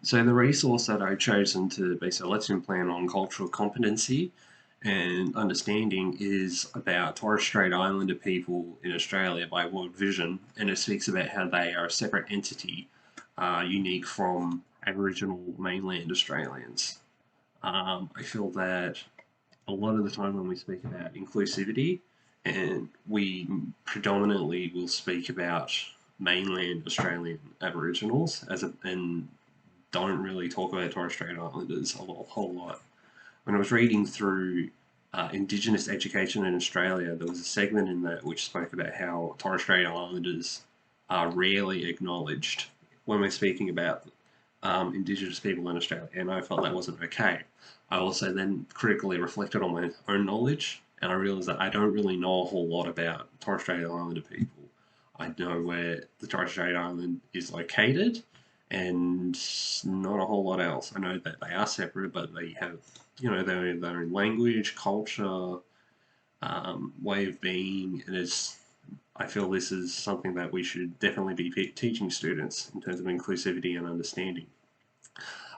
So the resource that I've chosen to base a lesson plan on cultural competency and understanding is about Torres Strait Islander people in Australia by World Vision, and it speaks about how they are a separate entity, unique from Aboriginal mainland Australians. I feel that a lot of the time when we speak about inclusivity, and we predominantly will speak about mainland Australian Aboriginals and don't really talk about Torres Strait Islanders whole lot. When I was reading through Indigenous education in Australia, there was a segment in that which spoke about how Torres Strait Islanders are rarely acknowledged when we're speaking about Indigenous people in Australia, and I felt that wasn't okay. I also then critically reflected on my own knowledge, and I realised that I don't really know a whole lot about Torres Strait Islander people. I know where the Torres Strait Island is located, and not a whole lot else. I know that they are separate, but they have, their own language, culture, way of being, and I feel this is something that we should definitely be teaching students in terms of inclusivity and understanding.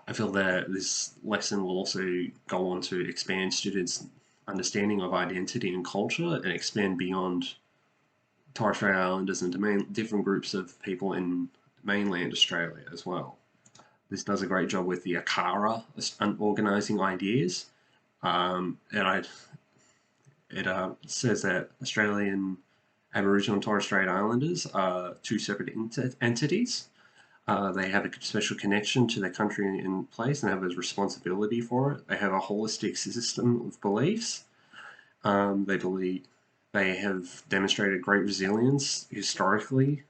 I feel that this lesson will also go on to expand students' understanding of identity and culture and expand beyond Torres Strait Islanders into different groups of people in mainland Australia as well. This does a great job with the ACARA organising ideas. It says that Australian Aboriginal and Torres Strait Islanders are two separate entities. They have a special connection to their country in place and have a responsibility for it. They have a holistic system of beliefs. They believe they have demonstrated great resilience historically.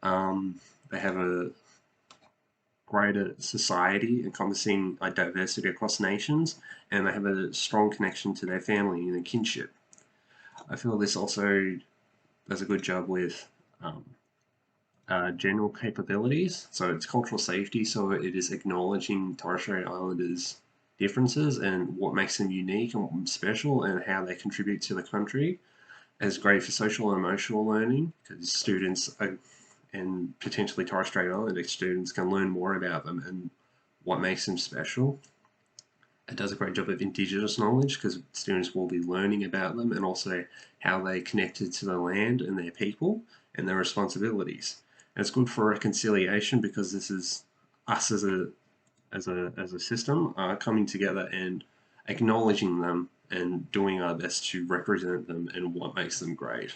They have a greater society encompassing diversity across nations, and they have a strong connection to their family and their kinship. I feel this also does a good job with general capabilities. So it's cultural safety, so it is acknowledging Torres Strait Islanders' differences and what makes them unique and special and how they contribute to the country. It's great for social and emotional learning because students and potentially Torres Strait Islander students can learn more about them and what makes them special. It does a great job of Indigenous knowledge because students will be learning about them and also how they connected to the land and their people and their responsibilities. And it's good for reconciliation because this is us as a system coming together and acknowledging them and doing our best to represent them and what makes them great.